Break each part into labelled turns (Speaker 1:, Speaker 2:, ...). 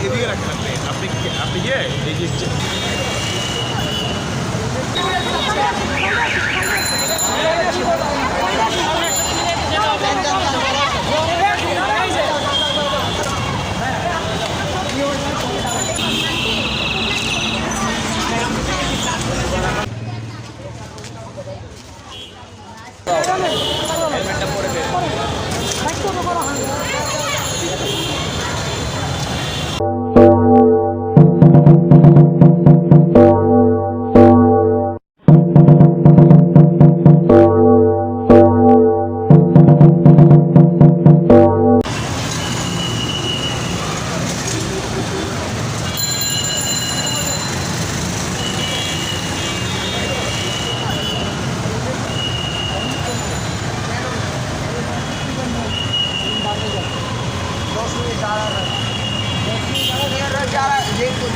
Speaker 1: এদিকে রাখেন আপনি আপনি গিয়ে এই যে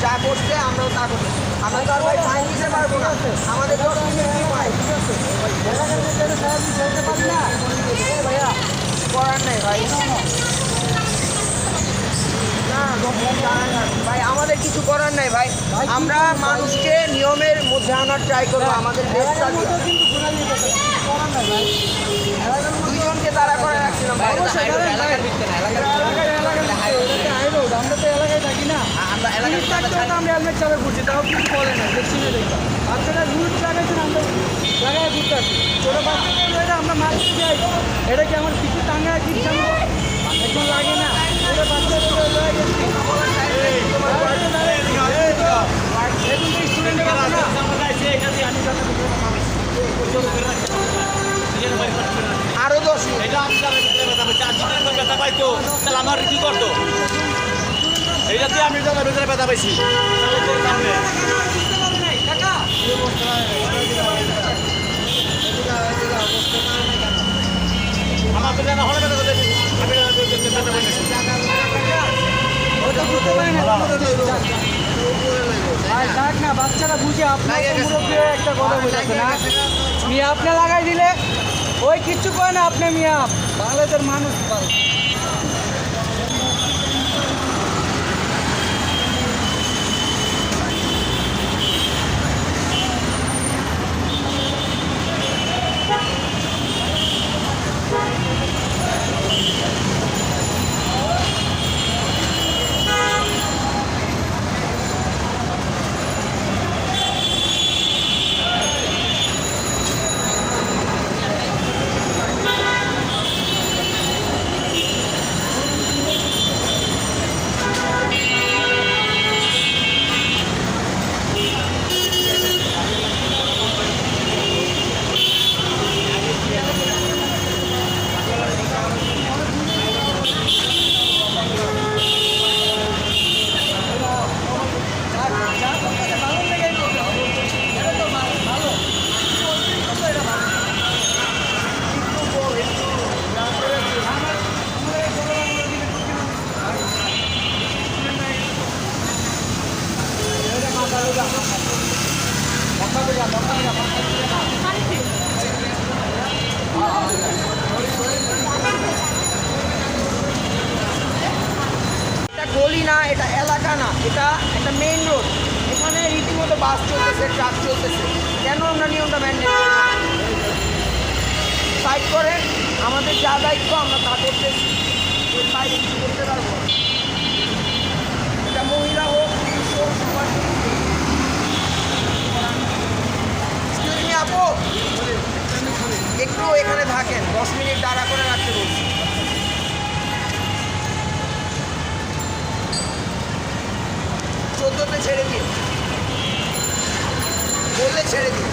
Speaker 2: যা করছে আমরাও তা করছি। আমরা তো আর ভাই ফাইন দিতে পারবো না, আমাদের 10 মিনিট কি পাই, ঠিক আছে ভাইয়া, করার নেই ভাই। না ভাই আমাদের কিছু করার নেই ভাই, আমরা মানুষকে নিয়মের মধ্যে আনার ট্রাই করবো। আমাদের দেশটা দুইজনকে তাড়া করে রাখছিলাম ভাই।
Speaker 3: আমরা তো এলাকায় থাকি না, আমরা হেলমেট চাপে ঘুরছি, তাও কিছু বলে না, দেখছি না দেখলাম বাচ্চারা রুলস লাগাইছেন, আমরা লাগাই ঘুরতে আসি। ছোটো বাচ্চারা আমরা মারতে যাই, এটা কি আমার কিছু টাঙ্গায় কিনছে এখন লাগে না, ওটা বাচ্চারা
Speaker 2: আরো 10 মিনিট
Speaker 1: ব্যথা পাইতো, তাহলে আমার কি করতো? এইটা দিয়ে আমি ভেতরে ব্যথা পাইছি। আমার তো জানা হলে ব্যথা পাইছি, আমি ব্যথা পাইছি।
Speaker 3: থাক না, বাচ্চারা বুঝে আপনার মুরব্বী একটা কথা বলতেছে না, মিয়া আপনি লাগাই দিলে ওই কিচ্ছু কয় না, আপনি মিয়া বাংলাদেশের মানুষ।
Speaker 2: এটা গলি না, এটা এলাকা না, এটা একটা মেইন রোড। এখানে রীতিমতো বাস চলতেছে, ট্রাক চলতেছে, কেন আমরা নিয়মটা মেনটেন করব? সাইড করে আমাদের যা দায়িত্ব আমরা তা করতেছি, এর বাইরে কিছু করতে পারবো না। এটা মহিলা হোক, পুরুষ হোক, সবার আপু একটু এখানে থাকেন, 10 মিনিট দাঁড়া করে রাখতে বলছি। 14তে ছেড়ে দিন, বললে ছেড়ে দিন।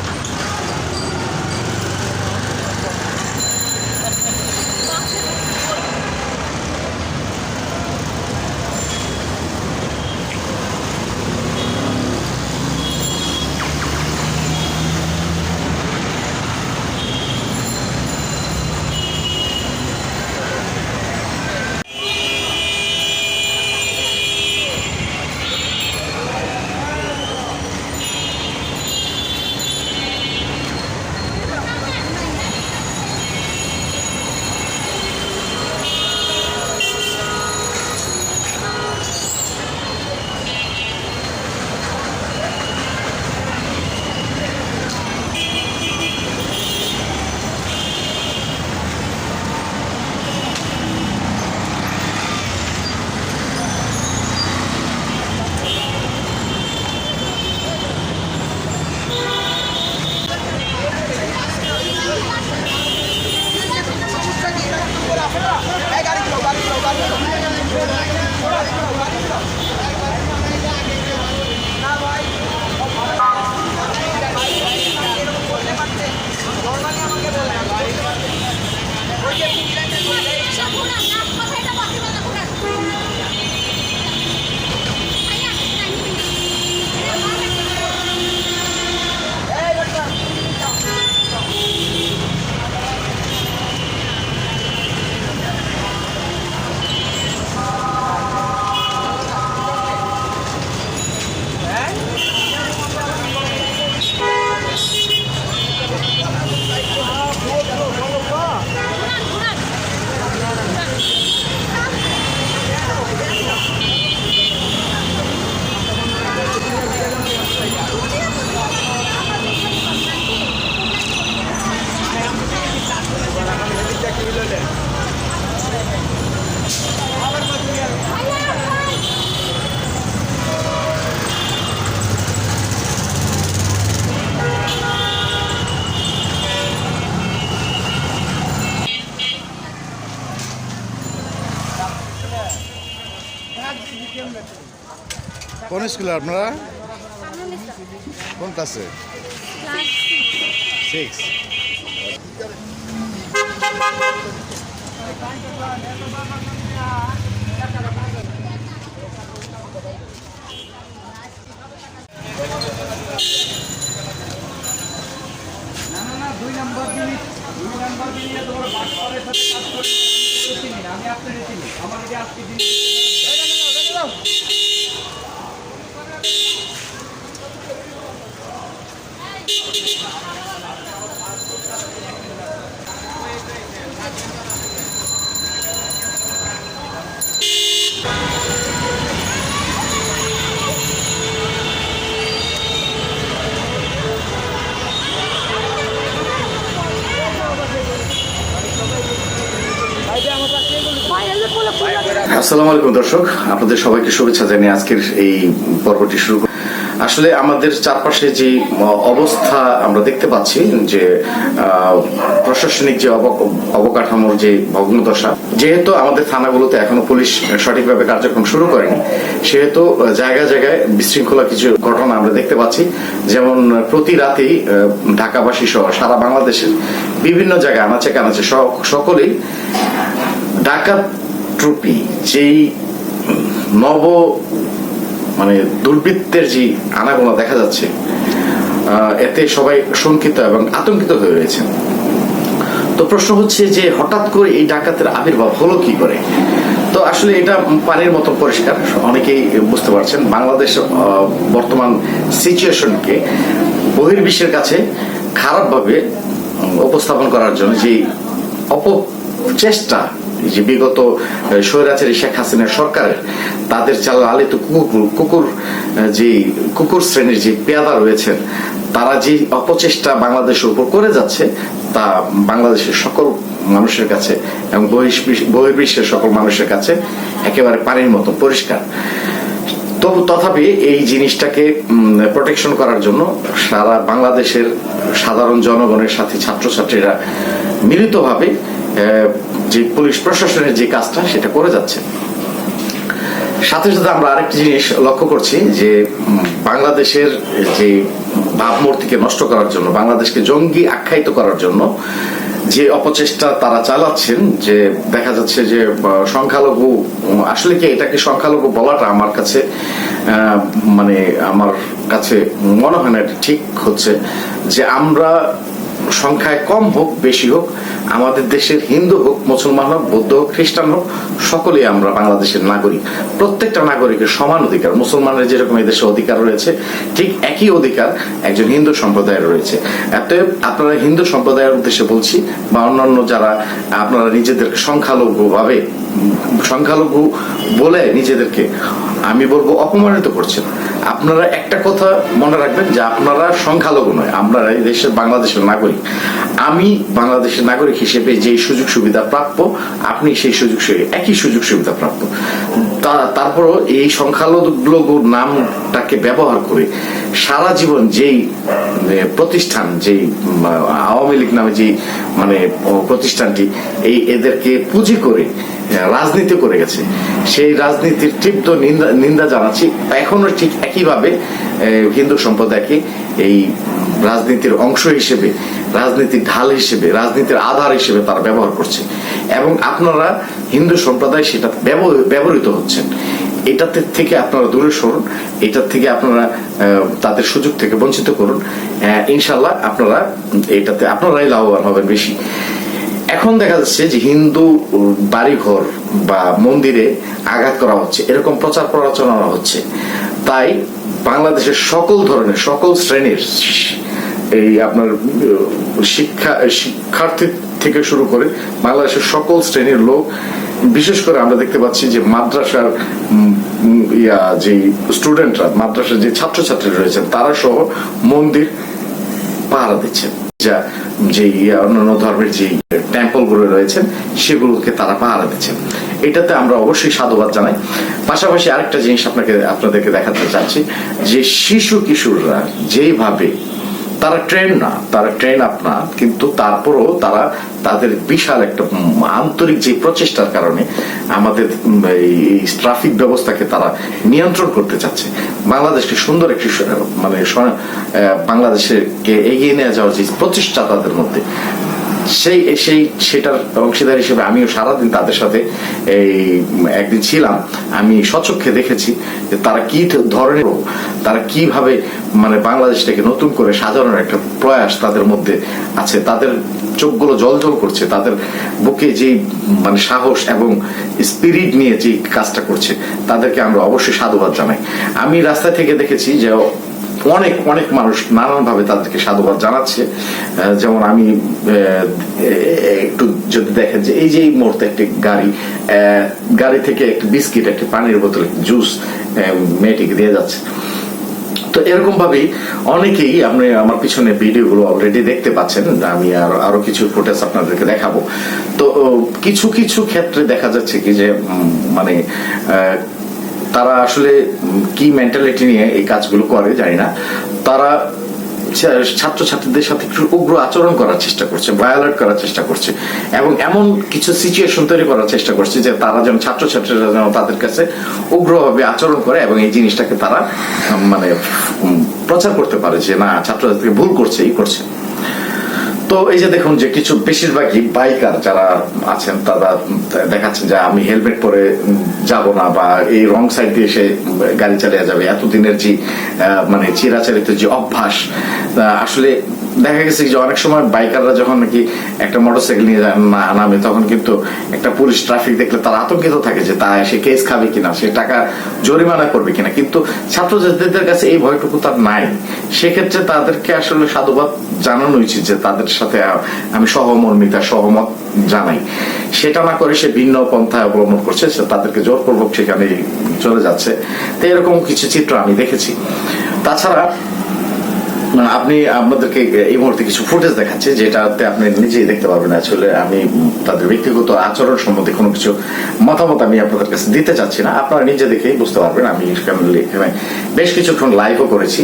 Speaker 4: কোন স্কুলে আপনারা? কোন ক্লাসে?
Speaker 5: ক্লাস
Speaker 4: 6।
Speaker 3: না 2 নাম্বার দিন তোমার বাসপাড়ের সাথে কাজ করে আমি আপনার চিনি আমার এটা আজকে দিন
Speaker 6: আসসালামু আলাইকুম দর্শক, আপনাদের সবাইকে শুভেচ্ছা জানিয়ে আজকের এই পর্বটি শুরু করি। আসলে আমাদের চারপাশে যে অবস্থা আমরা দেখতে পাচ্ছি যে প্রশাসনিক যে অবকাঠামোর যে ভগ্নদশা, যেহেতু আমাদের থানাগুলোতে এখনো পুলিশ সঠিকভাবে কার্যক্রম শুরু করেনি, সেহেতু জায়গায় জায়গায় বিশৃঙ্খলা কিছু ঘটনা আমরা দেখতে পাচ্ছি। যেমন প্রতি রাতেই ঢাকাবাসী সহ সারা বাংলাদেশের বিভিন্ন জায়গায় আনাচে কানাচে সকলেই ডাকাত ট্রুপি যেই নব মানে দুর্বৃত্তের যে আনাগোনা দেখা যাচ্ছে, এতে সবাই শঙ্কিত এবং আতঙ্কিত হয়ে রয়েছে। তো প্রশ্ন হচ্ছে যে হঠাৎ করে এই ডাকাতের আবির্ভাব হলো কি করে? তো আসলে এটা পানির মতো পরিষ্কার, অনেকেই বুঝতে পারছেন। বাংলাদেশ বর্তমান সিচুয়েশনকে বহির্বিশ্বের কাছে খারাপভাবে উপস্থাপন করার জন্য যে অপচেষ্টা, যে বিগত স্বৈরাচারী শেখ হাসিনার সরকারের তাদের লালিত কুকুর শ্রেণীর যে পেয়াদা রয়েছেন, তারা যে অপচেষ্টা বাংলাদেশের উপর করে যাচ্ছে, তা বাংলাদেশের সকল মানুষের কাছে এবং বহির্বিশ্বের সকল মানুষের কাছে একেবারে পানির মতো পরিষ্কার। তথাপি এই জিনিসটাকে প্রোটেকশন করার জন্য সারা বাংলাদেশের সাধারণ জনগণের সাথে ছাত্রছাত্রীরা মিলিতভাবে যে পুলিশ প্রশাসনের যে কাজটা সেটা করে যাচ্ছে। সাথে সাথে আমরা আরেকটি জিনিস লক্ষ্য করছি যে বাংলাদেশের যে ভাবমূর্তিকে নষ্ট করার জন্য, বাংলাদেশকে জঙ্গি আখ্যায়িত করার জন্য যে অপচেষ্টা তারা চালাচ্ছেন, যে দেখা যাচ্ছে যে সংখ্যালঘু, আসলে কি এটাকে সংখ্যালঘু বলাটা আমার কাছে মনে হয় না এটা ঠিক হচ্ছে। যে আমরা সংখ্যায় কম হোক বেশি হোক, আমাদের দেশের হিন্দু হোক, মুসলমান হোক, বৌদ্ধ হোক, খ্রিস্টান হোক, সকলেই আমরা বাংলাদেশের নাগরিক। প্রত্যেকটা নাগরিকের সমান অধিকার। মুসলমানের যেরকম এই দেশে অধিকার রয়েছে, ঠিক একই অধিকার একজন হিন্দু সম্প্রদায়ের রয়েছে। অতএব আপনারা হিন্দু সম্প্রদায়ের উদ্দেশ্যে বলছি, বা অন্যান্য যারা আপনারা নিজেদেরকে সংখ্যালঘু বলে নিজেদেরকে আমি বলবো অপমানিত করছেন। আপনারা একটা কথা মনে রাখবেন যে আপনারা সংখ্যালঘু নয়, আমরা এই দেশের বাংলাদেশের নাগরিক। আমি বাংলাদেশের নাগরিক হিসেবে যে সুযোগ সুবিধা প্রাপ্য, আপনি সেই একই সুযোগ সুবিধা প্রাপ্ত। তারপরও এই সংখ্যালঘু নামটাকে ব্যবহার করে সারা জীবন যেই প্রতিষ্ঠান, যেই আওয়ামী লীগ নামে যে প্রতিষ্ঠানটি এদেরকে পুঁজি করে রাজনীতি করে গেছে, সেই রাজনীতির তীব্র নিন্দা জানাচ্ছি। এখনো ঠিক একইভাবে হিন্দু সম্প্রদায়কে এই রাজনীতির অংশ হিসেবে, রাজনীতির ঢাল হিসেবে, রাজনীতির আধার হিসেবে তারা ব্যবহার করছে, এবং আপনারা হিন্দু সম্প্রদায় সেটা ব্যবহৃত হচ্ছেন। এটাতে থেকে আপনারা দূরে সরুন, এটার থেকে আপনারা তাদের সুযোগ থেকে বঞ্চিত করুন। ইনশাল্লাহ আপনারাই লাভবান হবেন বেশি। এখন দেখা যাচ্ছে যে হিন্দু বাড়িঘর বা মন্দিরে আঘাত করা হচ্ছে, এরকম প্রচার প্রচারণা হচ্ছে। তাই বাংলাদেশের সকল ধরনের, সকল শ্রেণীর, এই আপনার শিক্ষার্থী থেকে শুরু করে বাংলাদেশের সকল শ্রেণীর লোক, বিশেষ করে আমরা দেখতে পাচ্ছি যে মাদ্রাসার যে স্টুডেন্টরা, মাদ্রাসার যে ছাত্রছাত্রী রয়েছেন, তারা সহ মন্দির পাহারা দিচ্ছেন। যে অন্যান্য ধর্মের যে টেম্পল গুলো রয়েছেন সেগুলোকে তারা পাহারা দিচ্ছেন। এটাতে আমরা অবশ্যই সাধুবাদ জানাই। পাশাপাশি আরেকটা জিনিস আপনাদেরকে দেখাতে চাচ্ছি যে শিশু কিশোররা যেইভাবে তারা ট্রেন না, তারা ট্রেন আপনার, কিন্তু তারপরও তারা তাদের বিশাল একটা আন্তরিক যে প্রচেষ্টার কারণে আমাদের এই ট্রাফিক ব্যবস্থাকে তারা নিয়ন্ত্রণ করতে চাচ্ছে। বাংলাদেশকে সুন্দর একটি মানে বাংলাদেশকে এগিয়ে নিয়ে যাওয়ার যে প্রচেষ্টা তাদের মধ্যে, সেটার অংশীদার হিসেবে আমিও সারাদিন তাদের সাথে এই একদিন ছিলাম। আমি স্বচক্ষে দেখেছি যে তারা কি ধরনের, তারা কিভাবে মানে বাংলাদেশটাকে নতুন করে সাজানোর একটা প্রয়াস তাদের মধ্যে আছে। তাদের চোখগুলো জলজল করছে, তাদের বুকে যে মানে সাহস এবং স্পিরিট নিয়ে যে কাজটা করছে, তাদেরকে আমরা অবশ্যই সাধুবাদ জানাই। আমি রাস্তা থেকে দেখেছি যে অনেক অনেক মানুষ নানান ভাবে তাদেরকে সাধুবাদ জানাচ্ছে। যেমন আমি একটু যদি দেখেন যে এই যে এই মুহূর্তে একটি গাড়ি থেকে একটি বিস্কিট, একটি পানির বোতল, জুস মেয়েটিকে দিয়ে যাচ্ছে। তো এরকম ভাবেই অনেকেই, আপনি আমার পিছনে ভিডিওগুলো অলরেডি দেখতে পাচ্ছেন, আমি আরো কিছু ফুটেজ আপনাদেরকে দেখাবো। তো কিছু কিছু ক্ষেত্রে দেখা যাচ্ছে কি যে মানে তারা আসলে কি মেন্টালিটি নিয়ে এই কাজগুলো করে জানি না। তারা ছাত্রছাত্রীদের সাথে একটু উগ্র আচরণ করার চেষ্টা করছে, ভায়োলেট করার চেষ্টা করছে, এবং এমন কিছু সিচুয়েশন তৈরি করার চেষ্টা করছে যে তারা যেন ছাত্রছাত্রীরা যেন তাদের কাছে উগ্রভাবে আচরণ করে এবং এই জিনিসটাকে তারা মানে প্রচার করতে পারে যে না, ছাত্রছাত্রীকে ভুল করছে, এই করছে। তো এই যে দেখুন যে কিছু বেশিরভাগই বাইকার যারা আছেন তারা দেখাচ্ছেন যে আমি হেলমেট পরে যাব না, বা এই রং সাইড দিয়ে এসে গাড়ি চালিয়ে যাবে। এতদিনের যে মানে চিরাচরিত যে অভ্যাস, আসলে দেখা গেছে যে অনেক সময় বাইকাররা যখন নাকি একটা মোটরসাইকেল নিয়ে নামে, তখন কিন্তু একটা পুলিশ ট্রাফিক দেখলে তারা আতঙ্কিত থাকে যে তা সে কেস খাবে কিনা, সে টাকা জরিমানা করবে কিনা। কিন্তু ছাত্রছাত্রীদের কাছে এই ভয়টুকু তার নাই। সেক্ষেত্রে তাদেরকে আসলে সাধুবাদ জানানো উচিত যে তাদের সাথে আমি সহমত জানাই। সেটা না করে সে ভিন্ন পন্থায় অবলম্বন করছে, তাদেরকে জোরপূর্বক সেখানে চলে যাচ্ছে। তো এরকম কিছু চিত্র আমি দেখেছি। তাছাড়া আপনি আপনাদেরকে এই মুহূর্তে কিছু ফুটেজ দেখাচ্ছে, যেটাতে আপনি নিজেই দেখতে পারবেন। আসলে আমি তাদের ব্যক্তিগত আচরণ সম্বন্ধে কোনো কিছু মতামত আমি আপনাদের কাছে দিতে চাচ্ছি না, আপনারা নিজে দেখেই বুঝতে পারবেন। আমি এখানে বেশ কিছুক্ষণ লাইভও করেছি।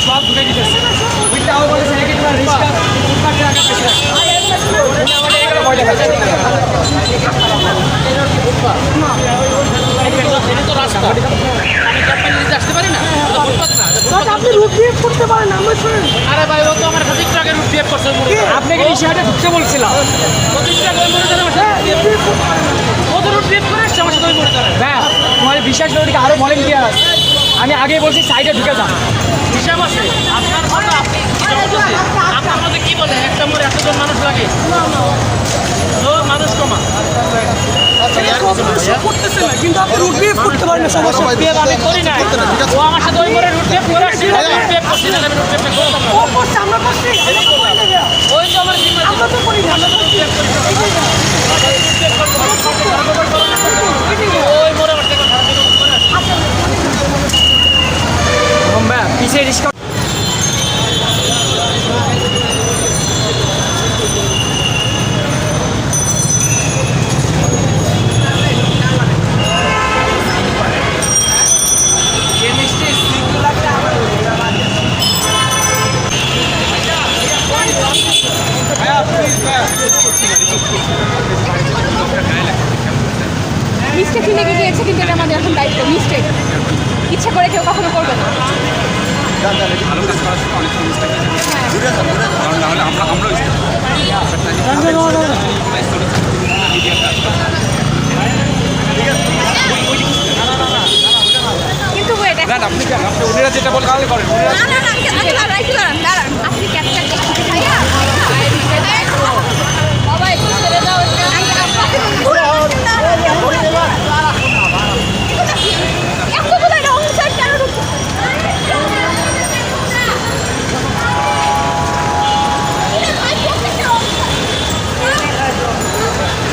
Speaker 3: সব ঢুকে দিতেছে ওইটা আবার বলেছে নাকি তোমার রিস্কা ফুটপাতে রাখা পেছে আপনি রুট বিহেভ করতে পারেন না। আমরা শুনেন, আরে ভাই ও তো আমার প্রতিটা আগে রুট বিহেভ করছে। আপনাকে এই বিষয়টা ঢুকতে বলছিলাম, প্রতিটা আগে মনে করেন ও তো রুট বিহেভ করে আসছে আমার সাথে। মনে করেন হ্যাঁ, তোমার বিশ্বাস করে আরো ভলেন্টিয়ার আছে। আমি আগে বলছি সাইডে ঢুকে যান, হিসাব আছে আপনার কথা। আপনি আপনার মধ্যে কি বলেন, একটা মোড়ে এতজন মানুষ লাগে, মানুষ কমা কিন্তু আপনি রুট বিহেভ করতে পারেন না। সমস্যা আমি করি না, ও আমার সাথে ওই মোড়ে রুট বিহেভ করে আসছে। রুট বিহেভ করছি না, আমি রুট বিহেভ করছি, আমরা করছি, ওই তো আমার আমরা তো করি না, আমরা রুট বিহেভ করি ওই মোড়ে আমার থেকে পিছিয়ে রিস্কা।
Speaker 5: মিস্টেক লেগে গিয়েছে, কিন্তু এটা আমাদের এখন দায়িত্ব। মিস্টেক ইচ্ছা করে কেউ কখনো করবে না। কিন্তু
Speaker 3: ওনারা যেটা বলে তাহলে করেন।
Speaker 5: আপনি ক্যাপ্টেন সবাই ছেড়ে দাও।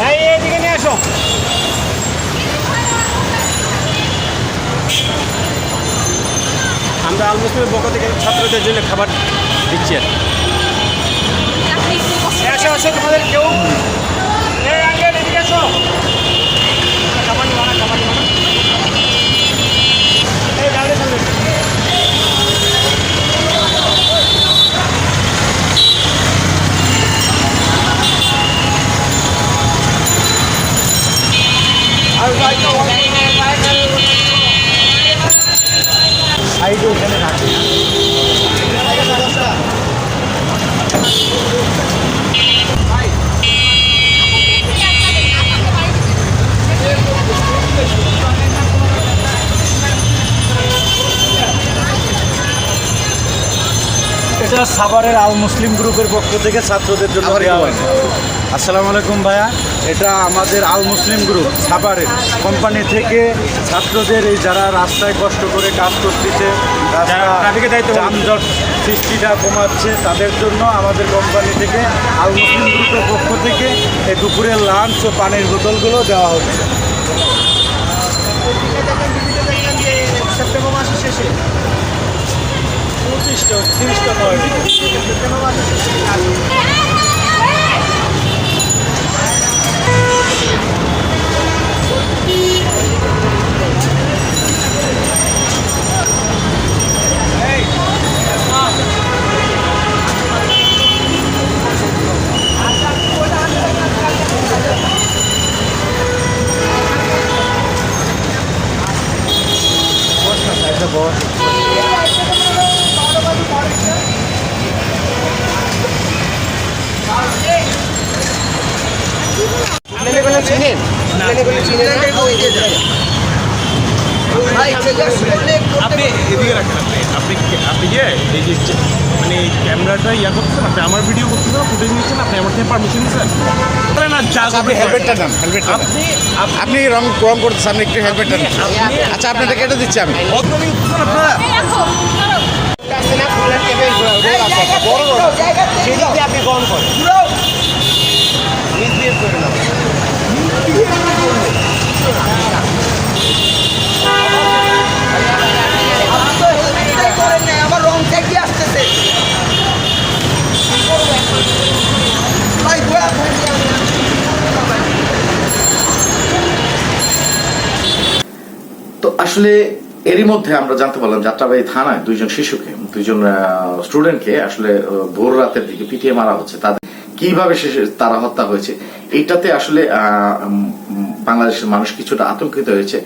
Speaker 3: এইদিকে নিয়ে আসো।
Speaker 1: স্কুলের পক্ষ থেকে ছাত্রদের জন্য খাবার দিচ্ছি আর
Speaker 2: আসো আসো তোমাদের কেউ এই আঙ্কেল এদিকে আসো খাবার নিও না এই গাড়ি সামনে আর বাইকটা
Speaker 3: সাইডে ওখানে রাখি
Speaker 7: এটা সাভারের আল মুসলিম গ্রুপের পক্ষ থেকে ছাত্রদের জন্য দেওয়া হয়েছে। আসসালামু আলাইকুম ভাইয়া, এটা আমাদের আল মুসলিম গ্রুপ সাভারের কোম্পানি থেকে ছাত্রদের এই যারা রাস্তায় কষ্ট করে কাজ করতেছে,
Speaker 1: ট্রাফিকের দায়িত্ব
Speaker 7: যানজট সৃষ্টিটা কমাচ্ছে, তাদের জন্য আমাদের কোম্পানি থেকে আল মুসলিম গ্রুপের পক্ষ থেকে এই দুপুরের লাঞ্চ ও পানির বোতলগুলো দেওয়া হচ্ছে।
Speaker 2: সেপ্টেম্বর মাসের শেষে
Speaker 7: 30টা
Speaker 2: সেপ্টেম্বর মাসের শেষে চিনেন ভাই
Speaker 1: আপনি এদিকে রাখেন আপনি যে এই যে মানে ক্যামেরাটা করতেছেন, আপনি আমার ভিডিও করতেছেন, ফুটেজ নিচ্ছেন, আপনি আমার থেকে পারমিশন নিচ্ছেন না?
Speaker 4: আপনি হেলমেটটা নেন, হেলমেটটা নেন। আপনি রং করতেছেন, আপনি একটু হেলমেটটা নেন। আচ্ছা, আপনাকে কেটে দিচ্ছি আমি।
Speaker 1: আপনারা
Speaker 2: সেদিকে আপনি কম করেন আমার রং থেকে আসতেছে
Speaker 6: তো আসলে এরই মধ্যে আমরা জানতে পারলাম যাত্রাবাড়ি থানায় দুইজন স্টুডেন্টকে আসলে ভোর রাতের দিকে পিটিয়ে মারা হচ্ছে। তাদের কিভাবে তারা হত্যা হয়েছে এটাতে আসলে বাংলাদেশের মানুষ কিছুটা আতঙ্কিত হয়েছে।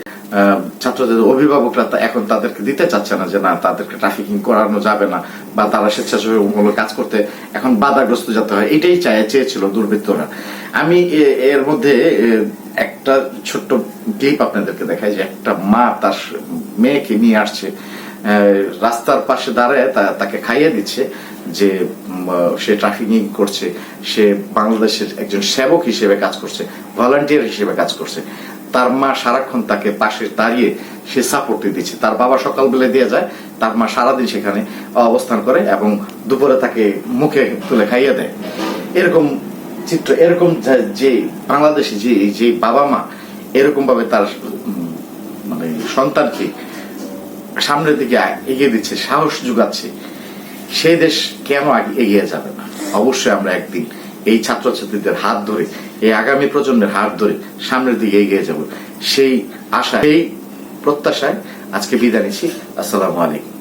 Speaker 6: ছাত্রদের অভিভাবকরা এখন তাদেরকে দিতে চাচ্ছে না, যে না, তাদেরকে ট্রাফিকিং করানো যাবে না বা তারা স্বেচ্ছাসেবকমূলক কাজ করতে এখন বাধাগ্রস্ত যেতে হয়, এটাই চেয়েছিল দুর্বৃত্তরা। আমি এর মধ্যে একটা ছোট্ট ক্লিপ আপনাদেরকে দেখাই, যে একটা মা তার মেয়েকে নিয়ে আসছে, রাস্তার পাশে দাঁড়ায় তাকে খাইয়ে দিচ্ছে, যে সে ট্রাফিকিং করছে, সে বাংলাদেশের একজন সেবক হিসেবে কাজ করছে, ভলান্টিয়ার হিসেবে কাজ করছে। তার মা সারাক্ষণ তাকে পাশে দাঁড়িয়ে সে সাপোর্ট দিচ্ছে। তার বাবা সকালবেলা দিয়ে যায়, তার মা সারাদিন সেখানে অবস্থান করে এবং দুপুরে তাকে মুখে তুলে খাইয়ে দেয়। এরকম চিত্র, এরকম যে বাংলাদেশে যে বাবা মা এরকম ভাবে তার মানে সন্তানকে সামনের দিকে এগিয়ে দিচ্ছে, সাহস যোগাচ্ছে, সেই দেশ কেন এগিয়ে যাবে না? অবশ্যই আমরা একদিন এই ছাত্রছাত্রীদের হাত ধরে, এই আগামী প্রজন্মের হাত ধরে সামনের দিকে এগিয়ে যাব, সেই আশা, এই প্রত্যাশায় আজকে বিদায় নিচ্ছি। আসসালামু আলাইকুম।